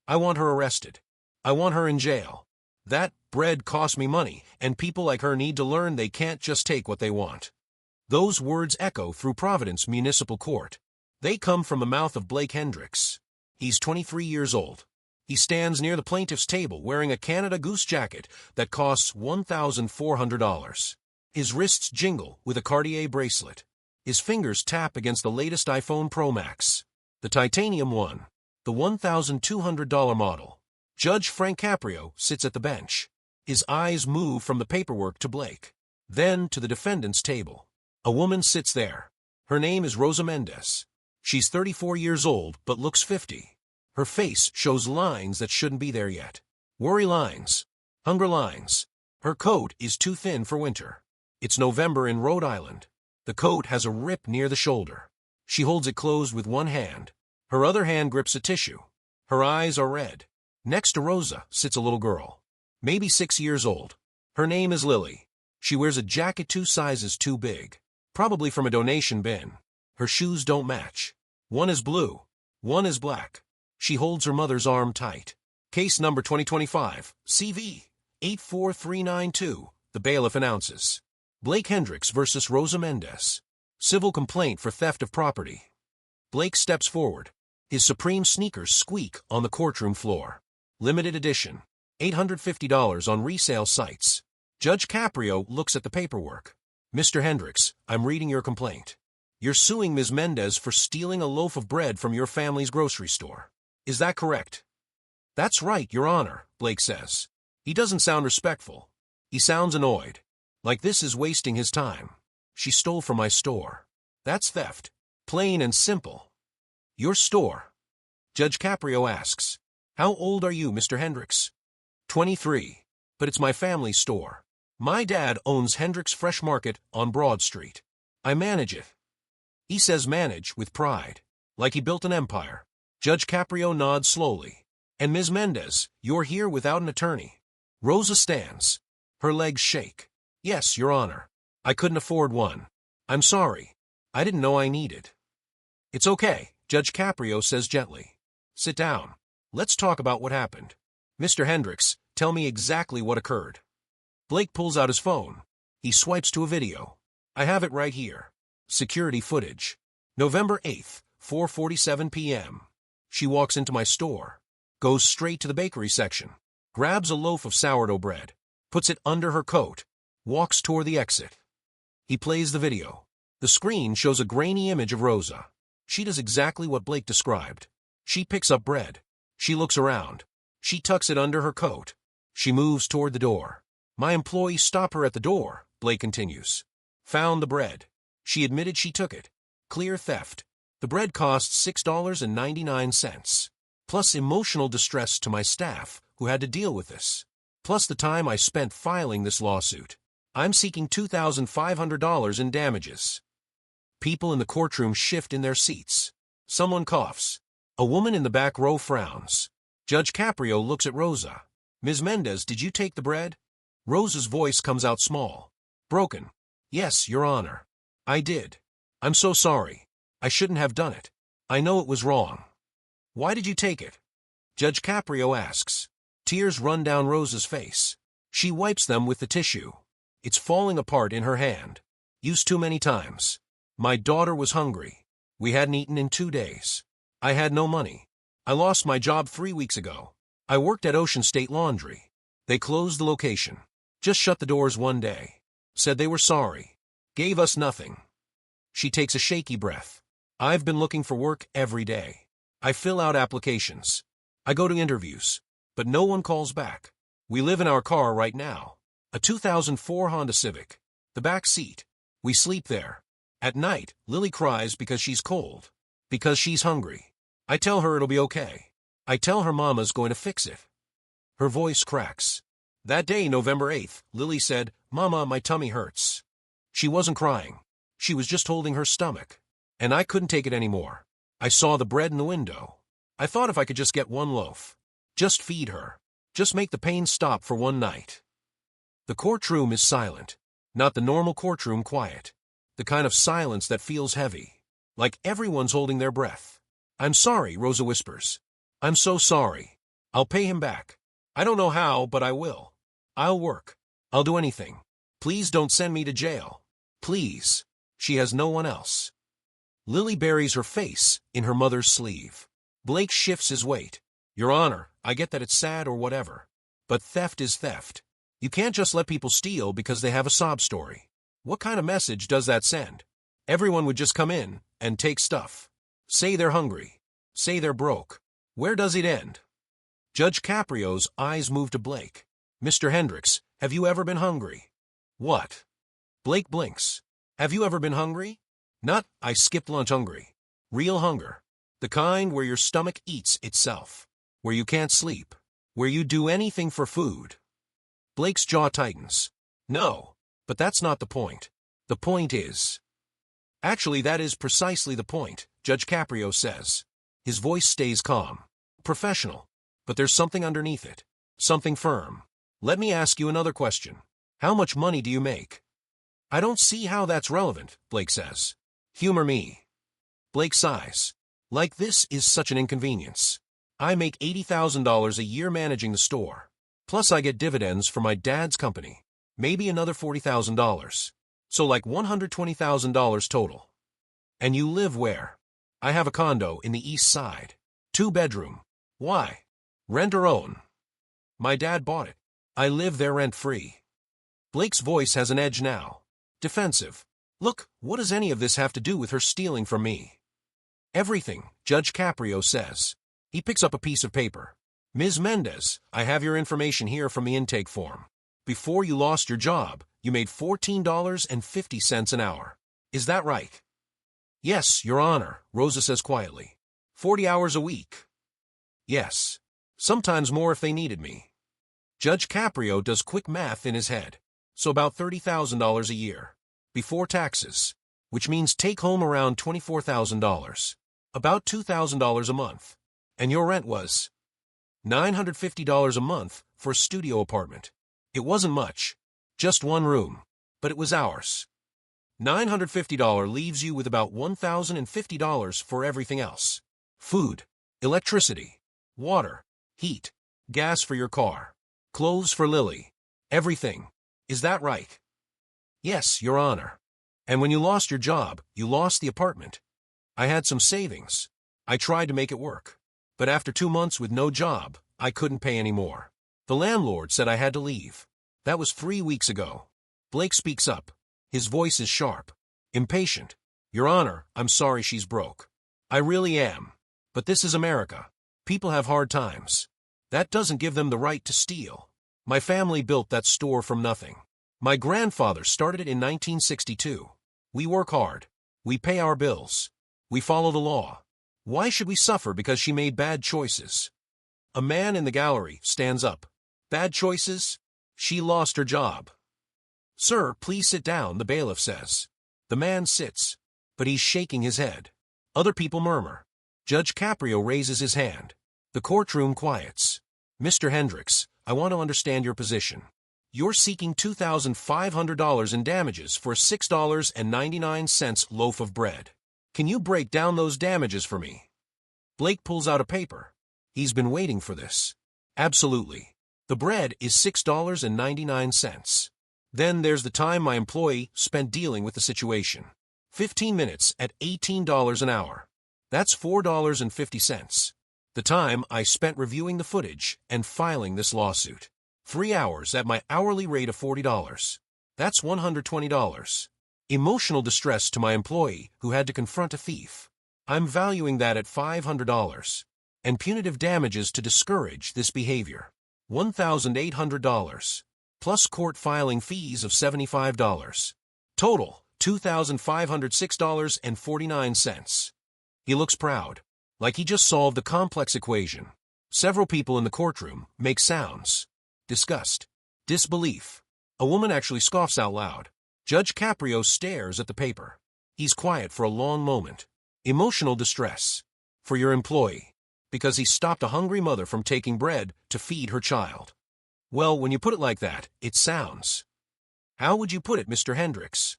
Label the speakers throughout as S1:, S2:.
S1: I want her arrested. I want her in jail. That bread cost me money, and people like her need to learn they can't just take what they want. Those words echo through Providence Municipal Court. They come from the mouth of Blake Hendricks. He's 23 years old. He stands near the plaintiff's table wearing a Canada Goose jacket that costs $1,400. His wrists jingle with a Cartier bracelet. His fingers tap against the latest iPhone Pro Max, the titanium one, the $1,200 model. Judge Frank Caprio sits at the bench. His eyes move from the paperwork to Blake, then to the defendant's table. A woman sits there. Her name is Rosa Mendez. She's 34 years old but looks 50. Her face shows lines that shouldn't be there yet. Worry lines. Hunger lines. Her coat is too thin for winter. It's November in Rhode Island. The coat has a rip near the shoulder. She holds it closed with one hand. Her other hand grips a tissue. Her eyes are red. Next to Rosa sits a little girl, maybe 6 years old. Her name is Lily. She wears a jacket 2 sizes too big, probably from a donation bin. Her shoes don't match. One is blue, one is black. She holds her mother's arm tight. Case number 2025, CV 84392, the bailiff announces. Blake Hendricks versus Rosa Mendez. Civil complaint for theft of property. Blake steps forward. His Supreme sneakers squeak on the courtroom floor. Limited edition. $850 on resale sites. Judge Caprio looks at the paperwork. Mr. Hendricks, I'm reading your complaint. You're suing Ms. Mendez for stealing a loaf of bread from your family's grocery store. Is that correct? That's right, Your Honor, Blake says. He doesn't sound respectful. He sounds annoyed. Like this is wasting his time. She stole from my store. That's theft. Plain and simple. Your store? Judge Caprio asks. How old are you, Mr. Hendricks? 23. But it's my family's store. My dad owns Hendricks Fresh Market on Broad Street. I manage it. He says manage with pride, like he built an empire. Judge Caprio nods slowly. And Ms. Mendez, you're here without an attorney. Rosa stands. Her legs shake. Yes, Your Honor. I couldn't afford one. I'm sorry. I didn't know I needed. It's okay, Judge Caprio says gently. Sit down. Let's talk about what happened. Mr. Hendricks, tell me exactly what occurred. Blake pulls out his phone. He swipes to a video. I have it right here. Security footage. November 8th, 4:47 p.m. She walks into my store, goes straight to the bakery section, grabs a loaf of sourdough bread, puts it under her coat, walks toward the exit. He plays the video. The screen shows a grainy image of Rosa. She does exactly what Blake described. She picks up bread. She looks around. She tucks it under her coat. She moves toward the door. My employees stop her at the door, Blake continues. Found the bread. She admitted she took it. Clear theft. The bread costs $6.99. Plus emotional distress to my staff, who had to deal with this. Plus the time I spent filing this lawsuit. I'm seeking $2,500 in damages. People in the courtroom shift in their seats. Someone coughs. A woman in the back row frowns. Judge Caprio looks at Rosa. Ms. Mendez, did you take the bread? Rosa's voice comes out small. Broken. Yes, Your Honor. I did. I'm so sorry. I shouldn't have done it. I know it was wrong. Why did you take it? Judge Caprio asks. Tears run down Rosa's face. She wipes them with the tissue. It's falling apart in her hand. Used too many times. My daughter was hungry. We hadn't eaten in 2 days. I had no money. I lost my job 3 weeks ago. I worked at Ocean State Laundry. They closed the location. Just shut the doors one day. Said they were sorry. Gave us nothing. She takes a shaky breath. I've been looking for work every day. I fill out applications. I go to interviews. But no one calls back. We live in our car right now. A 2004 Honda Civic. The back seat. We sleep there. At night, Lily cries because she's cold. Because she's hungry. I tell her it'll be okay. I tell her Mama's going to fix it. Her voice cracks. That day, November 8th, Lily said, Mama, my tummy hurts. She wasn't crying. She was just holding her stomach. And I couldn't take it anymore. I saw the bread in the window. I thought if I could just get one loaf. Just feed her. Just make the pain stop for one night. The courtroom is silent. Not the normal courtroom quiet. The kind of silence that feels heavy. Like everyone's holding their breath. I'm sorry, Rosa whispers. I'm so sorry. I'll pay him back. I don't know how, but I will. I'll work. I'll do anything. Please don't send me to jail. Please. She has no one else. Lily buries her face in her mother's sleeve. Blake shifts his weight. Your Honor, I get that it's sad or whatever. But theft is theft. You can't just let people steal because they have a sob story. What kind of message does that send? Everyone would just come in and take stuff. Say they're hungry. Say they're broke. Where does it end? Judge Caprio's eyes move to Blake. Mr. Hendricks, have you ever been hungry? What? Blake blinks. Have you ever been hungry? Not, I skipped lunch hungry. Real hunger. The kind where your stomach eats itself. Where you can't sleep. Where you do anything for food. Blake's jaw tightens. No, but that's not the point. The point is. Actually, that is precisely the point, Judge Caprio says. His voice stays calm. Professional. But there's something underneath it. Something firm. Let me ask you another question. How much money do you make? I don't see how that's relevant, Blake says. Humor me. Blake sighs. Like this is such an inconvenience. I make $80,000 a year managing the store. Plus I get dividends from my dad's company. Maybe another $40,000. So like $120,000 total. And you live where? I have a condo in the East Side. 2-bedroom. Why? Rent or own? My dad bought it. I live there rent-free. Blake's voice has an edge now. Defensive. Look, what does any of this have to do with her stealing from me? Everything, Judge Caprio says. He picks up a piece of paper. Ms. Mendez, I have your information here from the intake form. Before you lost your job, you made $14.50 an hour. Is that right? Yes, Your Honor, Rosa says quietly. 40 hours a week. Yes. Sometimes more if they needed me. Judge Caprio does quick math in his head. So about $30,000 a year. Before taxes. Which means take home around $24,000. About $2,000 a month. And your rent was $950 a month for a studio apartment. It wasn't much. Just one room. But it was ours. $950 leaves you with about $1,050 for everything else. Food, electricity, water, heat, gas for your car, clothes for Lily, everything. Is that right? Yes, Your Honor. And when you lost your job, you lost the apartment. I had some savings. I tried to make it work. But after 2 months with no job, I couldn't pay any more. The landlord said I had to leave. That was 3 weeks ago. Blake speaks up. His voice is sharp, impatient. Your Honor, I'm sorry she's broke. I really am. But this is America. People have hard times. That doesn't give them the right to steal. My family built that store from nothing. My grandfather started it in 1962. We work hard. We pay our bills. We follow the law. Why should we suffer because she made bad choices? A man in the gallery stands up. Bad choices? She lost her job. Sir, please sit down, the bailiff says. The man sits, but he's shaking his head. Other people murmur. Judge Caprio raises his hand. The courtroom quiets. Mr. Hendricks, I want to understand your position. You're seeking $2,500 in damages for a $6.99 loaf of bread. Can you break down those damages for me? Blake pulls out a paper. He's been waiting for this. Absolutely. The bread is $6.99. Then there's the time my employee spent dealing with the situation. 15 minutes at $18 an hour. That's $4.50. The time I spent reviewing the footage and filing this lawsuit. 3 hours at my hourly rate of $40. That's $120. Emotional distress to my employee who had to confront a thief. I'm valuing that at $500. And punitive damages to discourage this behavior. $1,800. Plus court filing fees of $75. Total, $2,506.49. He looks proud, like he just solved a complex equation. Several people in the courtroom make sounds. Disgust. Disbelief. A woman actually scoffs out loud. Judge Caprio stares at the paper. He's quiet for a long moment. Emotional distress. For your employee. Because he stopped a hungry mother from taking bread to feed her child. Well, when you put it like that, it sounds. How would you put it, Mr. Hendricks?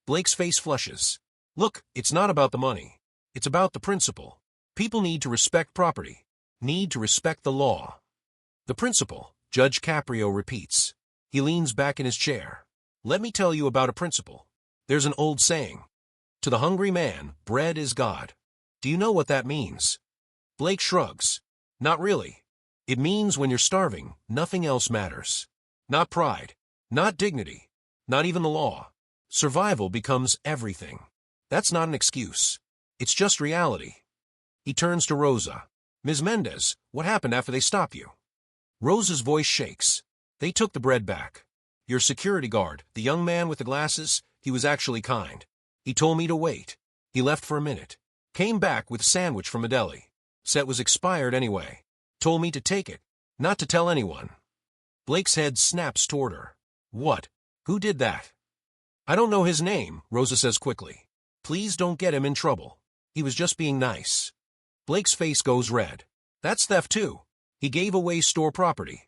S1: Blake's face flushes. Look, it's not about the money. It's about the principle. People need to respect property. Need to respect the law. The principle, Judge Caprio repeats. He leans back in his chair. Let me tell you about a principle. There's an old saying. To the hungry man, bread is God. Do you know what that means? Blake shrugs. Not really. It means when you're starving, nothing else matters. Not pride. Not dignity. Not even the law. Survival becomes everything. That's not an excuse. It's just reality. He turns to Rosa. Ms. Mendez, what happened after they stopped you? Rosa's voice shakes. They took the bread back. Your security guard, the young man with the glasses, he was actually kind. He told me to wait. He left for a minute. Came back with a sandwich from a deli. Said it was expired anyway. Told me to take it, not to tell anyone. Blake's head snaps toward her. What? Who did that? I don't know his name, Rosa says quickly. Please don't get him in trouble. He was just being nice. Blake's face goes red. That's theft too. He gave away store property.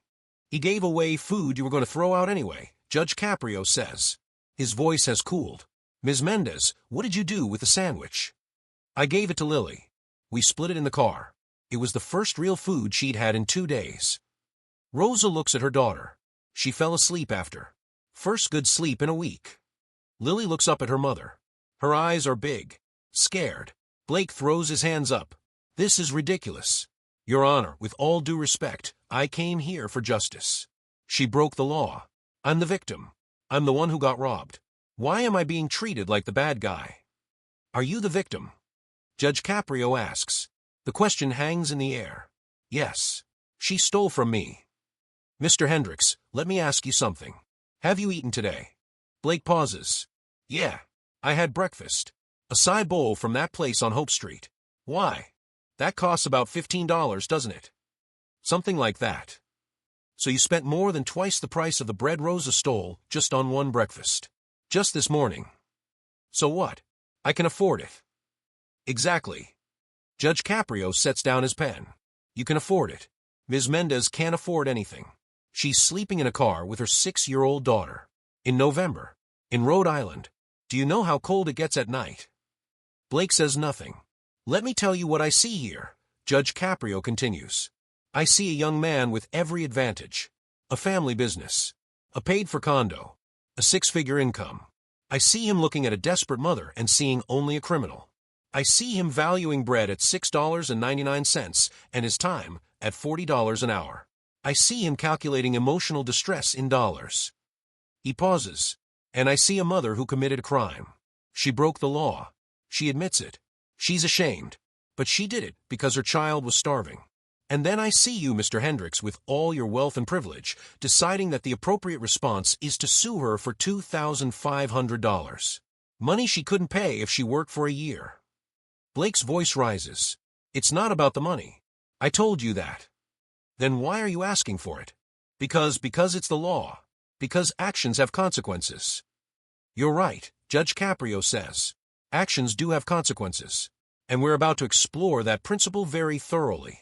S1: He gave away food you were going to throw out anyway, Judge Caprio says. His voice has cooled. Ms. Mendez, what did you do with the sandwich? I gave it to Lily. We split it in the car. It was the first real food she'd had in 2 days. Rosa looks at her daughter. She fell asleep after. First good sleep in a week. Lily looks up at her mother. Her eyes are big. Scared. Blake throws his hands up. This is ridiculous. Your Honor, with all due respect, I came here for justice. She broke the law. I'm the victim. I'm the one who got robbed. Why am I being treated like the bad guy? Are you the victim? Judge Caprio asks. The question hangs in the air. Yes. She stole from me. Mr. Hendricks, let me ask you something. Have you eaten today? Blake pauses. Yeah. I had breakfast. A acai bowl from that place on Hope Street. Why? That costs about $15, doesn't it? Something like that. So you spent more than twice the price of the bread Rosa stole just on one breakfast. Just this morning. So what? I can afford it. Exactly. Judge Caprio sets down his pen. You can afford it. Ms. Mendez can't afford anything. She's sleeping in a car with her 6-year-old daughter. In November. In Rhode Island. Do you know how cold it gets at night? Blake says nothing. Let me tell you what I see here, Judge Caprio continues. I see a young man with every advantage. A family business. A paid-for condo. A 6-figure income. I see him looking at a desperate mother and seeing only a criminal. I see him valuing bread at $6.99 and his time at $40 an hour. I see him calculating emotional distress in dollars. He pauses. And I see a mother who committed a crime. She broke the law. She admits it. She's ashamed. But she did it because her child was starving. And then I see you, Mr. Hendricks, with all your wealth and privilege, deciding that the appropriate response is to sue her for $2,500. Money she couldn't pay if she worked for a year. Blake's voice rises. It's not about the money. I told you that. Then why are you asking for it? Because it's the law. Because actions have consequences. You're right, Judge Caprio says. Actions do have consequences. And we're about to explore that principle very thoroughly.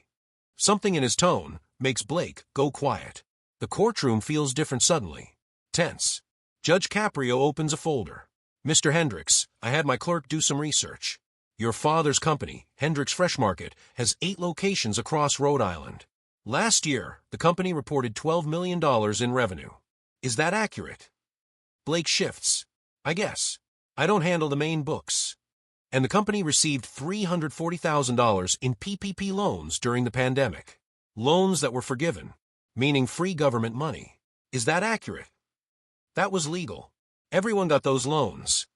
S1: Something in his tone makes Blake go quiet. The courtroom feels different suddenly. Tense. Judge Caprio opens a folder. Mr. Hendricks, I had my clerk do some research. Your father's company, Hendricks Fresh Market, has 8 locations across Rhode Island. Last year, the company reported $12 million in revenue. Is that accurate? Blake shifts. I guess. I don't handle the main books. And the company received $340,000 in PPP loans during the pandemic. Loans that were forgiven, meaning free government money. Is that accurate? That was legal. Everyone got those loans.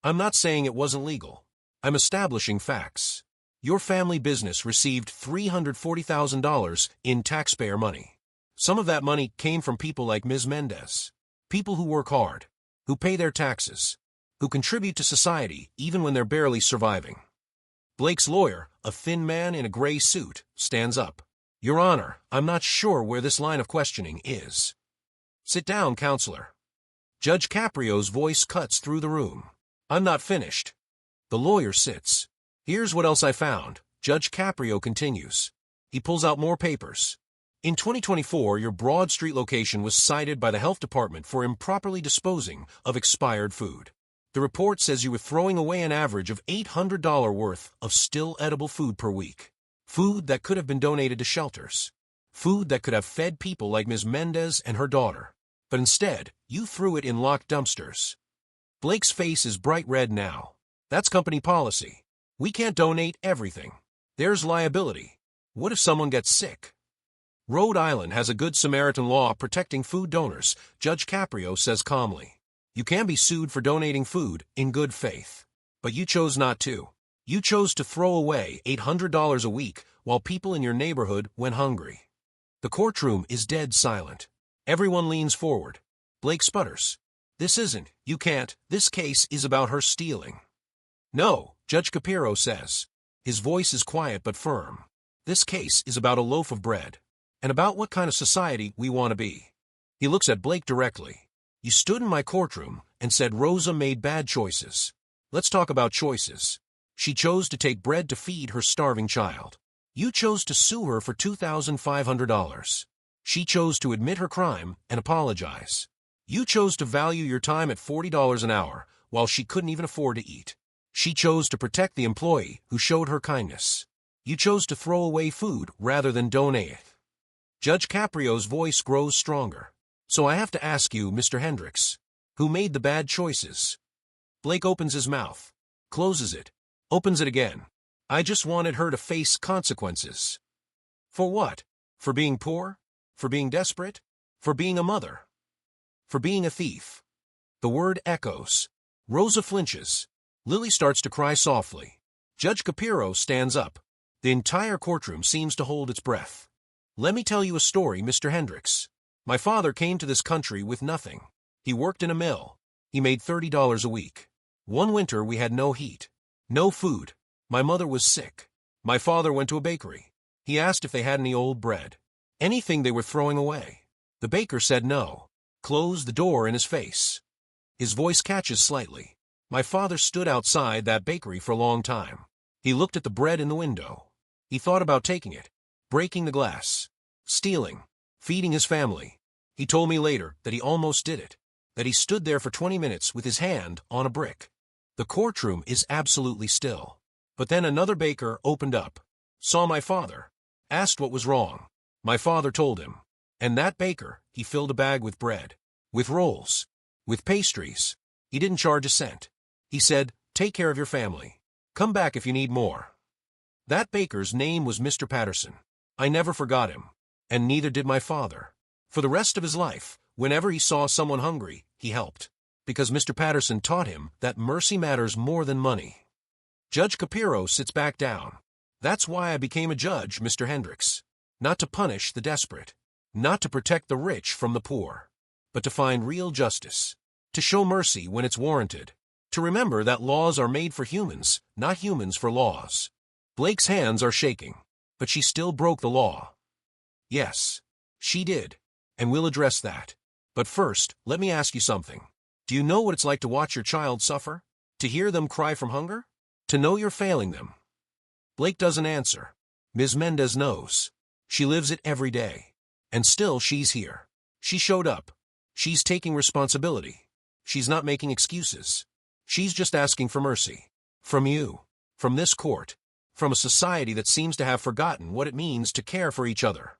S1: I'm not saying it wasn't legal. I'm establishing facts. Your family business received $340,000 in taxpayer money. Some of that money came from people like Ms. Mendez. People who work hard, who pay their taxes, who contribute to society even when they're barely surviving. Blake's lawyer, a thin man in a gray suit, stands up. Your Honor, I'm not sure where this line of questioning is. Sit down, counselor. Judge Caprio's voice cuts through the room. I'm not finished. The lawyer sits. Here's what else I found, Judge Caprio continues. He pulls out more papers. In 2024, your Broad Street location was cited by the health department for improperly disposing of expired food. The report says you were throwing away an average of $800 worth of still edible food per week. Food that could have been donated to shelters. Food that could have fed people like Ms. Mendez and her daughter. But instead, you threw it in locked dumpsters. Blake's face is bright red now. That's company policy. We can't donate everything. There's liability. What if someone gets sick? Rhode Island has a Good Samaritan law protecting food donors, Judge Caprio says calmly. You can be sued for donating food in good faith. But you chose not to. You chose to throw away $800 a week while people in your neighborhood went hungry. The courtroom is dead silent. Everyone leans forward. Blake sputters. This isn't, you can't, this case is about her stealing. No, Judge Caprio says. His voice is quiet but firm. This case is about a loaf of bread. And about what kind of society we want to be. He looks at Blake directly. You stood in my courtroom and said Rosa made bad choices. Let's talk about choices. She chose to take bread to feed her starving child. You chose to sue her for $2,500. She chose to admit her crime and apologize. You chose to value your time at $40 an hour while she couldn't even afford to eat. She chose to protect the employee who showed her kindness. You chose to throw away food rather than donate it. Judge Caprio's voice grows stronger. So I have to ask you, Mr. Hendricks, who made the bad choices? Blake opens his mouth, closes it, opens it again. I just wanted her to face consequences. For what? For being poor? For being desperate? For being a mother? For being a thief? The word echoes. Rosa flinches. Lily starts to cry softly. Judge Caprio stands up. The entire courtroom seems to hold its breath. Let me tell you a story, Mr. Hendricks. My father came to this country with nothing. He worked in a mill. He made $30 a week. One winter we had no heat, no food. My mother was sick. My father went to a bakery. He asked if they had any old bread, anything they were throwing away. The baker said no, closed the door in his face. His voice catches slightly. My father stood outside that bakery for a long time. He looked at the bread in the window. He thought about taking it, breaking the glass, stealing, feeding his family. He told me later that he almost did it, that he stood there for 20 minutes with his hand on a brick. The courtroom is absolutely still. But then another baker opened up, saw my father, asked what was wrong. My father told him. And that baker, he filled a bag with bread, with rolls, with pastries. He didn't charge a cent. He said, take care of your family. Come back if you need more. That baker's name was Mr. Patterson. I never forgot him. And neither did my father. For the rest of his life, whenever he saw someone hungry, he helped. Because Mr. Patterson taught him that mercy matters more than money. Judge Caprio sits back down. That's why I became a judge, Mr. Hendricks. Not to punish the desperate. Not to protect the rich from the poor. But to find real justice. To show mercy when it's warranted. To remember that laws are made for humans, not humans for laws. Blake's hands are shaking. But she still broke the law. Yes, she did. And we'll address that. But first, let me ask you something. Do you know what it's like to watch your child suffer? To hear them cry from hunger? To know you're failing them? Blake doesn't answer. Ms. Mendez knows. She lives it every day. And still she's here. She showed up. She's taking responsibility. She's not making excuses. She's just asking for mercy. From you. From this court. From a society that seems to have forgotten what it means to care for each other.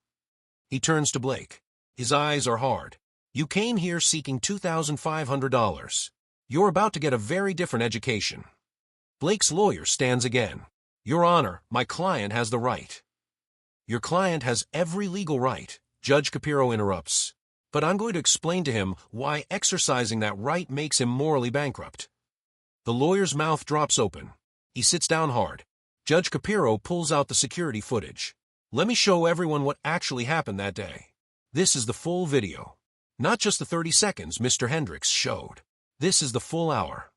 S1: He turns to Blake. His eyes are hard. You came here seeking $2,500. You're about to get a very different education. Blake's lawyer stands again. Your Honor, my client has the right. Your client has every legal right, Judge Caprio interrupts. But I'm going to explain to him why exercising that right makes him morally bankrupt. The lawyer's mouth drops open. He sits down hard. Judge Caprio pulls out the security footage. Let me show everyone what actually happened that day. This is the full video. Not just the 30 seconds Mr. Hendricks showed. This is the full hour.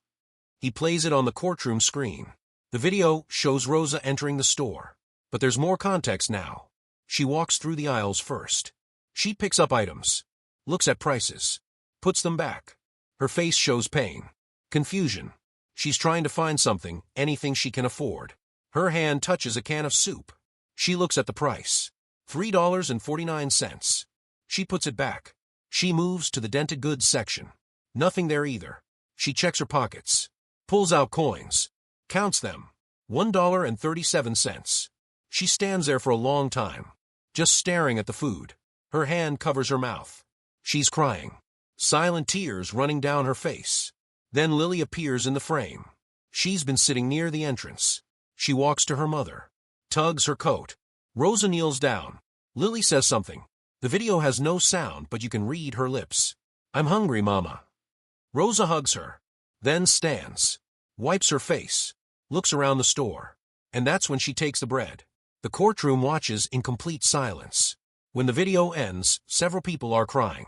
S1: He plays it on the courtroom screen. The video shows Rosa entering the store. But there's more context now. She walks through the aisles first. She picks up items, looks at prices, puts them back. Her face shows pain, confusion. She's trying to find something, anything she can afford. Her hand touches a can of soup. She looks at the price. $3.49. She puts it back. She moves to the dented goods section. Nothing there either. She checks her pockets. Pulls out coins. Counts them. $1.37. She stands there for a long time. just staring at the food. Her hand covers her mouth. She's crying. Silent tears running down her face. Then Lily appears in the frame. She's been sitting near the entrance. She walks to her mother. Tugs her coat. Rosa kneels down. Lily says something. The video has no sound, but you can read her lips. "I'm hungry, Mama." Rosa hugs her. Then stands. Wipes her face. Looks around the store. And that's when she takes the bread. The courtroom watches in complete silence. When the video ends, several people are crying.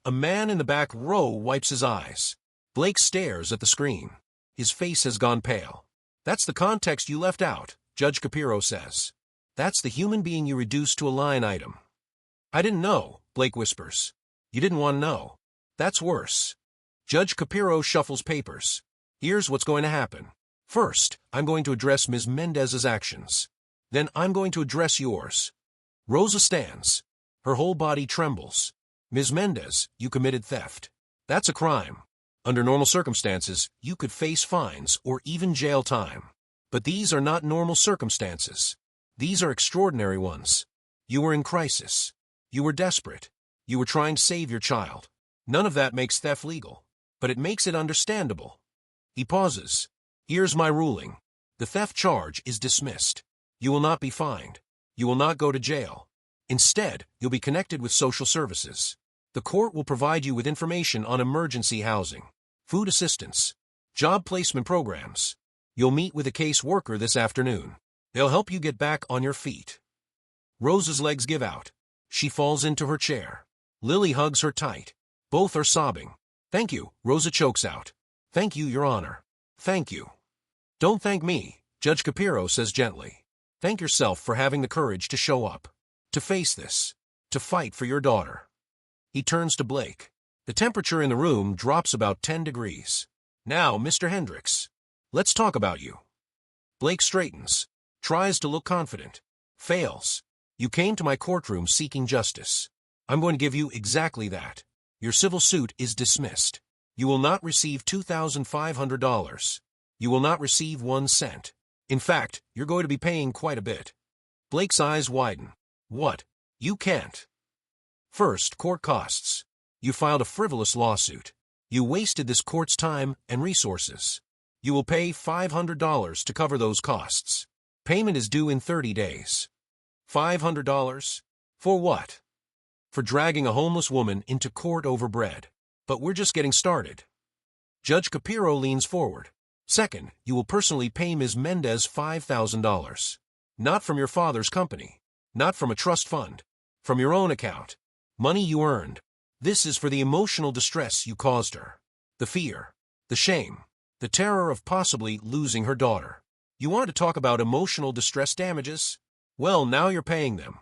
S1: A man in the back row wipes his eyes. Blake stares at the screen. His face has gone pale. "That's the context you left out," Judge Caprio says. "That's the human being you reduced to a line item." "I didn't know," Blake whispers. "You didn't want to know. That's worse." Judge Caprio shuffles papers. "Here's what's going to happen. First, I'm going to address Ms. Mendez's actions. Then I'm going to address yours." Rosa stands. Her whole body trembles. "Ms. Mendez, you committed theft. That's a crime. Under normal circumstances, you could face fines or even jail time. But these are not normal circumstances. These are extraordinary ones. You were in crisis. You were desperate. You were trying to save your child. None of that makes theft legal, but it makes it understandable." He pauses. "Here's my ruling. The theft charge is dismissed. You will not be fined. You will not go to jail. Instead, you'll be connected with social services. The court will provide you with information on emergency housing, food assistance, job placement programs. You'll meet with a case worker this afternoon. They'll help you get back on your feet." Rosa's legs give out. She falls into her chair. Lily hugs her tight. Both are sobbing. "Thank you," Rosa chokes out. "Thank you, Your Honor. Thank you." "Don't thank me," Judge Caprio says gently. "Thank yourself for having the courage to show up, to face this, to fight for your daughter." He turns to Blake. The temperature in the room drops about 10 degrees. "Now, Mr. Hendricks, let's talk about you." Blake straightens, tries to look confident, fails. "You came to my courtroom seeking justice. I'm going to give you exactly that. Your civil suit is dismissed. You will not receive $2,500. You will not receive 1 cent. In fact, you're going to be paying quite a bit." Blake's eyes widen. "What? You can't." "First, court costs. You filed a frivolous lawsuit. You wasted this court's time and resources. You will pay $500 to cover those costs. Payment is due in 30 days. $500? For what?" "For dragging a homeless woman into court over bread. But we're just getting started." Judge Caprio leans forward. "Second, you will personally pay Ms. Mendez $5,000. Not from your father's company. Not from a trust fund. From your own account. Money you earned. This is for the emotional distress you caused her. The fear. The shame. The terror of possibly losing her daughter. You want to talk about emotional distress damages? Well, now you're paying them."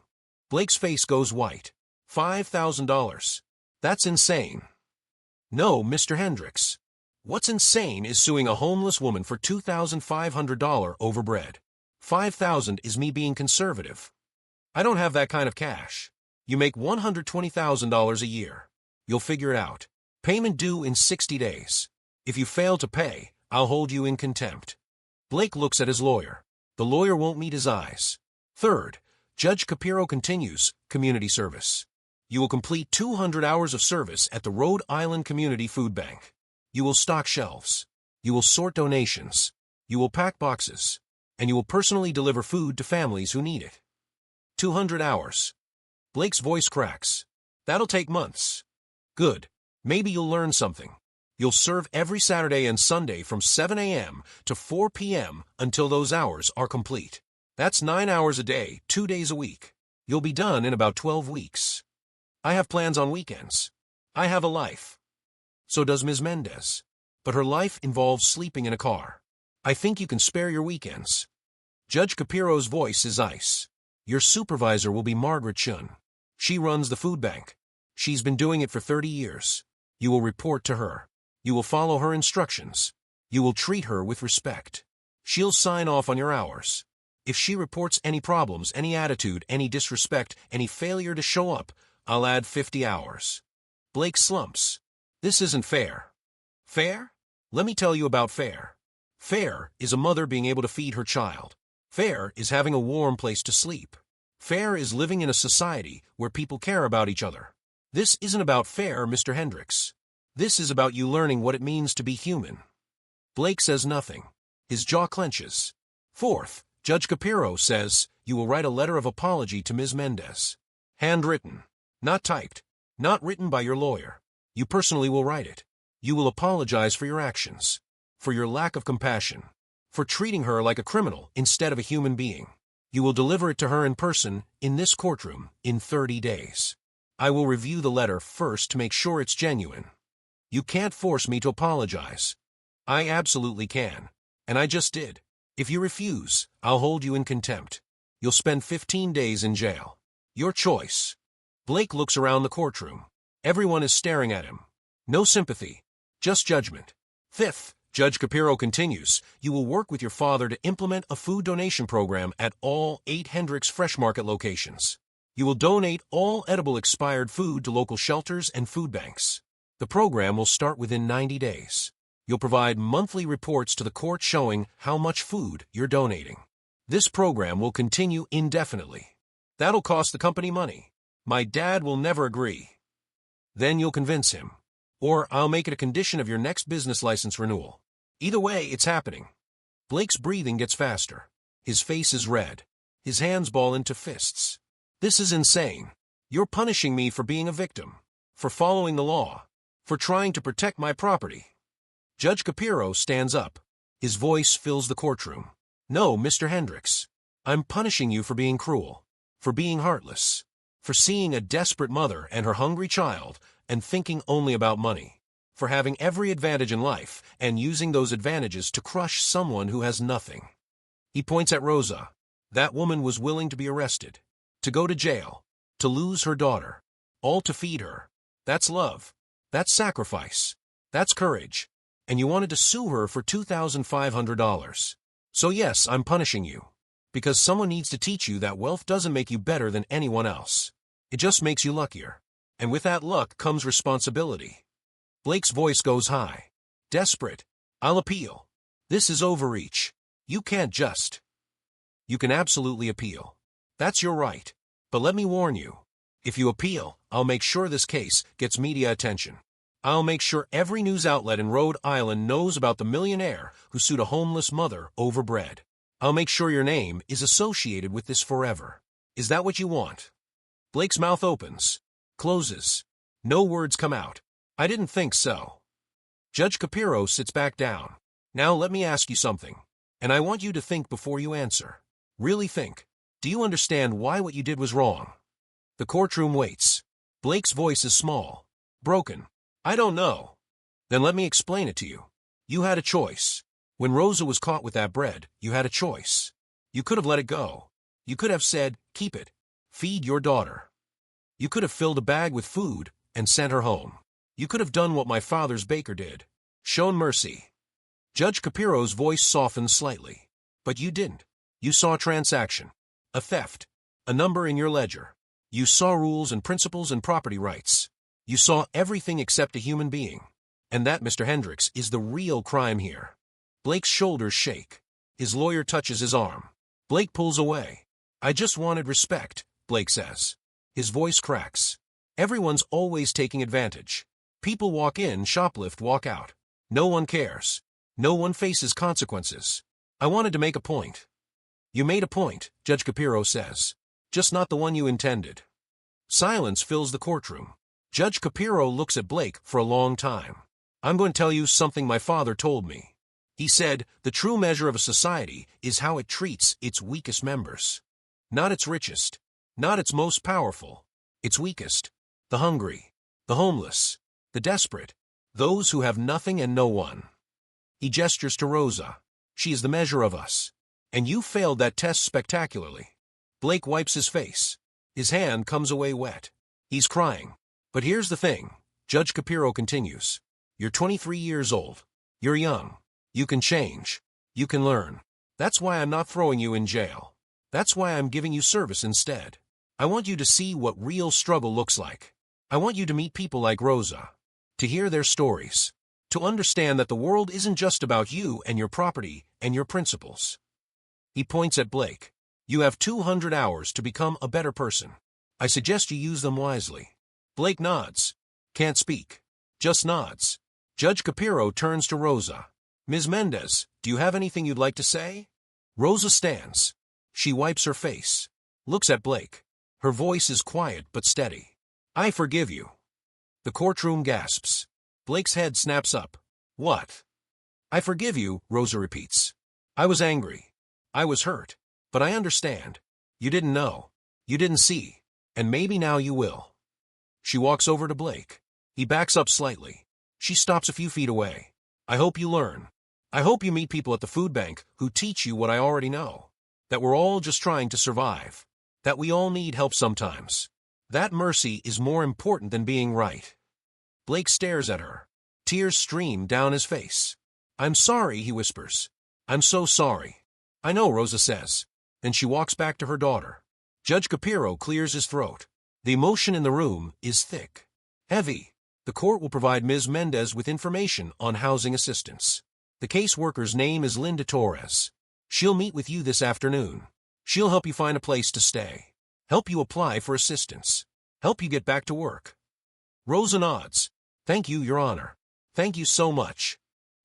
S1: Blake's face goes white. $5,000. That's insane." "No, Mr. Hendricks. What's insane is suing a homeless woman for $2,500 over bread. $5,000 is me being conservative. I don't have that kind of cash. You make $120,000 a year. You'll figure it out. Payment due in 60 days. If you fail to pay, I'll hold you in contempt." Blake looks at his lawyer. The lawyer won't meet his eyes. Third, Judge Caprio continues, community service. You will complete 200 hours of service at the Rhode Island Community Food Bank. You will stock shelves. You will sort donations. You will pack boxes. And you will personally deliver food to families who need it. 200 hours. Blake's voice cracks. That'll take months. Good. Maybe you'll learn something. You'll serve every Saturday and Sunday from 7 a.m. to 4 p.m. until those hours are complete. That's 9 hours a day, 2 days a week. You'll be done in about 12 weeks. I have plans on weekends. I have a life. So does Ms. Mendez. But her life involves sleeping in a car. I think you can spare your weekends. Judge Caprio's voice is ice. Your supervisor will be Margaret Chun. She runs the food bank. She's been doing it for 30 years. You will report to her. You will follow her instructions. You will treat her with respect. She'll sign off on your hours. If she reports any problems, any attitude, any disrespect, any failure to show up, I'll add 50 hours. Blake slumps. This isn't fair. Fair? Let me tell you about fair. Fair is a mother being able to feed her child. Fair is having a warm place to sleep. Fair is living in a society where people care about each other. This isn't about fair, Mr. Hendricks. This is about you learning what it means to be human. Blake says nothing. His jaw clenches. Fourth, Judge Caprio says, you will write a letter of apology to Ms. Mendez. Handwritten. Not typed. Not written by your lawyer. You personally will write it. You will apologize for your actions. For your lack of compassion. For treating her like a criminal instead of a human being. You will deliver it to her in person, in this courtroom, in 30 days. I will review the letter first to make sure it's genuine. You can't force me to apologize. I absolutely can. And I just did. If you refuse, I'll hold you in contempt. You'll spend 15 days in jail. Your choice. Blake looks around the courtroom. Everyone is staring at him. No sympathy. Just judgment. Fifth, Judge Caprio continues, you will work with your father to implement a food donation program at all 8 Hendricks Fresh Market locations. You will donate all edible expired food to local shelters and food banks. The program will start within 90 days. You'll provide monthly reports to the court showing how much food you're donating. This program will continue indefinitely. That'll cost the company money. My dad will never agree. Then you'll convince him. Or I'll make it a condition of your next business license renewal. Either way, it's happening. Blake's breathing gets faster. His face is red. His hands ball into fists. This is insane. You're punishing me for being a victim. For following the law. For trying to protect my property. Judge Caprio stands up. His voice fills the courtroom. No, Mr. Hendricks. I'm punishing you for being cruel. For being heartless. For seeing a desperate mother and her hungry child and thinking only about money. For having every advantage in life and using those advantages to crush someone who has nothing. He points at Rosa. That woman was willing to be arrested. To go to jail. To lose her daughter. All to feed her. That's love. That's sacrifice. That's courage. And you wanted to sue her for $2,500. So yes, I'm punishing you. Because someone needs to teach you that wealth doesn't make you better than anyone else. It just makes you luckier. And with that luck comes responsibility. Blake's voice goes high. Desperate. I'll appeal. This is overreach. You can't just. You can absolutely appeal. That's your right. But let me warn you. If you appeal, I'll make sure this case gets media attention. I'll make sure every news outlet in Rhode Island knows about the millionaire who sued a homeless mother over bread. I'll make sure your name is associated with this forever. Is that what you want? Blake's mouth opens. Closes. No words come out. I didn't think so. Judge Caprio sits back down. Now let me ask you something. And I want you to think before you answer. Really think. Do you understand why what you did was wrong? The courtroom waits. Blake's voice is small. Broken. I don't know. Then let me explain it to you. You had a choice. When Rosa was caught with that bread, you had a choice. You could have let it go. You could have said, keep it. Feed your daughter. You could have filled a bag with food and sent her home. You could have done what my father's baker did. Shown mercy. Judge Caprio's voice softened slightly. But you didn't. You saw a transaction. A theft. A number in your ledger. You saw rules and principles and property rights. You saw everything except a human being. And that, Mr. Hendricks, is the real crime here. Blake's shoulders shake. His lawyer touches his arm. Blake pulls away. I just wanted respect, Blake says. His voice cracks. Everyone's always taking advantage. People walk in, shoplift, walk out. No one cares. No one faces consequences. I wanted to make a point. You made a point, Judge Caprio says. Just not the one you intended. Silence fills the courtroom. Judge Caprio looks at Blake for a long time. I'm going to tell you something my father told me. He said, the true measure of a society is how it treats its weakest members. Not its richest. Not its most powerful. Its weakest. The hungry. The homeless. The desperate. Those who have nothing and no one. He gestures to Rosa. She is the measure of us. And you failed that test spectacularly. Blake wipes his face. His hand comes away wet. He's crying. But here's the thing, Judge Caprio continues. You're 23 years old. You're young. You can change. You can learn. That's why I'm not throwing you in jail. That's why I'm giving you service instead. I want you to see what real struggle looks like. I want you to meet people like Rosa. To hear their stories. To understand that the world isn't just about you and your property and your principles. He points at Blake. You have 200 hours to become a better person. I suggest you use them wisely. Blake nods. Can't speak. Just nods. Judge Caprio turns to Rosa. Ms. Mendez, do you have anything you'd like to say? Rosa stands. She wipes her face. Looks at Blake. Her voice is quiet but steady. I forgive you. The courtroom gasps. Blake's head snaps up. What? I forgive you, Rosa repeats. I was angry. I was hurt. But I understand. You didn't know. You didn't see. And maybe now you will. She walks over to Blake. He backs up slightly. She stops a few feet away. I hope you learn. I hope you meet people at the food bank who teach you what I already know. That we're all just trying to survive. That we all need help sometimes. That mercy is more important than being right. Blake stares at her. Tears stream down his face. I'm sorry, he whispers. I'm so sorry. I know, Rosa says. Then she walks back to her daughter. Judge Caprio clears his throat. The emotion in the room is thick. Heavy. The court will provide Ms. Mendez with information on housing assistance. The caseworker's name is Linda Torres. She'll meet with you this afternoon. She'll help you find a place to stay. Help you apply for assistance. Help you get back to work. Rosa nods. Thank you, Your Honor. Thank you so much.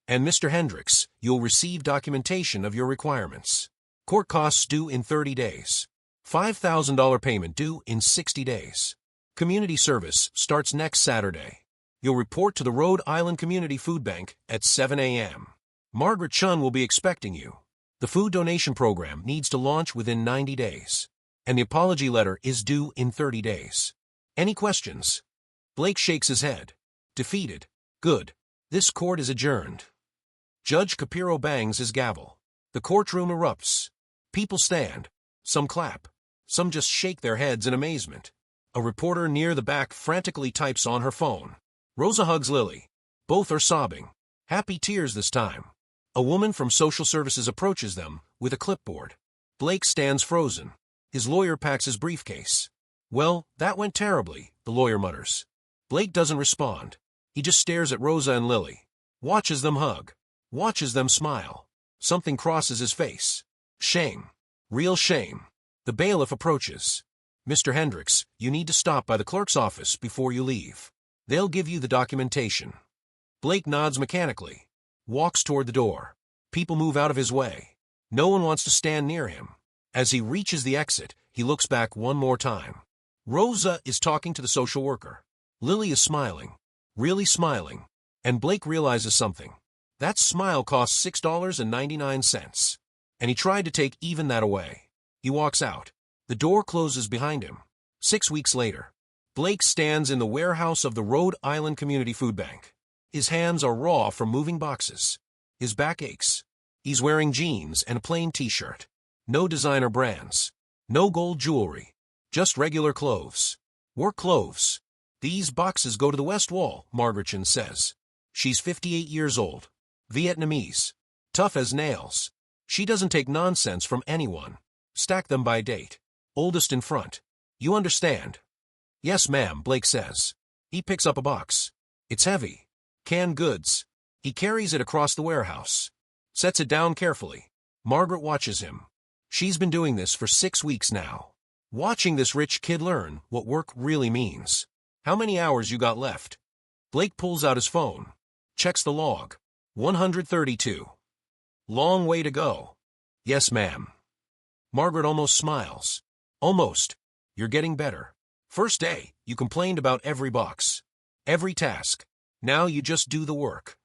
S1: And Mr. Hendricks, you'll receive documentation of your requirements. Court costs due in 30 days. $5,000 payment due in 60 days. Community service starts next Saturday. You'll report to the Rhode Island Community Food Bank at 7 a.m. Margaret Chun will be expecting you. The food donation program needs to launch within 90 days. And the apology letter is due in 30 days. Any questions? Blake shakes his head. Defeated. Good. This court is adjourned. Judge Caprio bangs his gavel. The courtroom erupts. People stand. Some clap. Some just shake their heads in amazement. A reporter near the back frantically types on her phone. Rosa hugs Lily. Both are sobbing. Happy tears this time. A woman from social services approaches them with a clipboard. Blake stands frozen. His lawyer packs his briefcase. Well, that went terribly, the lawyer mutters. Blake doesn't respond. He just stares at Rosa and Lily. Watches them hug. Watches them smile. Something crosses his face. Shame. Real shame. The bailiff approaches. Mr. Hendricks, you need to stop by the clerk's office before you leave. They'll give you the documentation. Blake nods mechanically. Walks toward the door. People move out of his way. No one wants to stand near him. As he reaches the exit, he looks back one more time. Rosa is talking to the social worker. Lily is smiling. Really smiling. And Blake realizes something. That smile costs $6.99. And he tried to take even that away. He walks out. The door closes behind him. 6 weeks later, Blake stands in the warehouse of the Rhode Island Community Food Bank. His hands are raw from moving boxes. His back aches. He's wearing jeans and a plain t-shirt. No designer brands. No gold jewelry. Just regular clothes. Work clothes. These boxes go to the West Wall, Margaret Chun says. She's 58 years old. Vietnamese. Tough as nails. She doesn't take nonsense from anyone. Stack them by date. Oldest in front. You understand? Yes, ma'am, Blake says. He picks up a box. It's heavy. Canned goods. He carries it across the warehouse. Sets it down carefully. Margaret watches him. She's been doing this for 6 weeks now. Watching this rich kid learn what work really means. How many hours you got left? Blake pulls out his phone. Checks the log. 132. Long way to go. Yes, ma'am. Margaret almost smiles. Almost. You're getting better. First day, you complained about every box. Every task. Now you just do the work.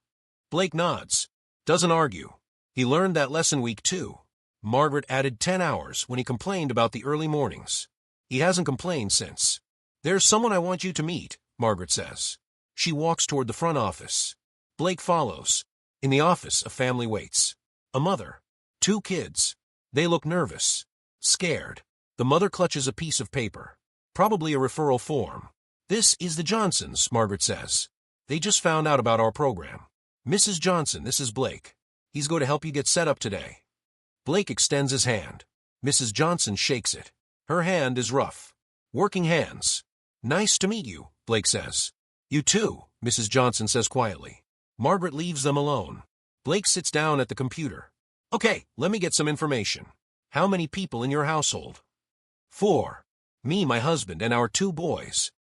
S1: Blake nods. Doesn't argue. He learned that lesson week 2. Margaret added 10 hours when he complained about the early mornings. He hasn't complained since. There's someone I want you to meet, Margaret says. She walks toward the front office. Blake follows. In the office, a family waits. A mother. 2 kids. They look nervous. Scared. The mother clutches a piece of paper. Probably a referral form. This is the Johnsons, Margaret says. They just found out about our program. Mrs. Johnson, this is Blake. He's going to help you get set up today. Blake extends his hand. Mrs. Johnson shakes it. Her hand is rough. Working hands. Nice to meet you, Blake says. You too, Mrs. Johnson says quietly. Margaret leaves them alone. Blake sits down at the computer. Okay, let me get some information. How many people in your household? 4. Me, my husband, and our 2 boys.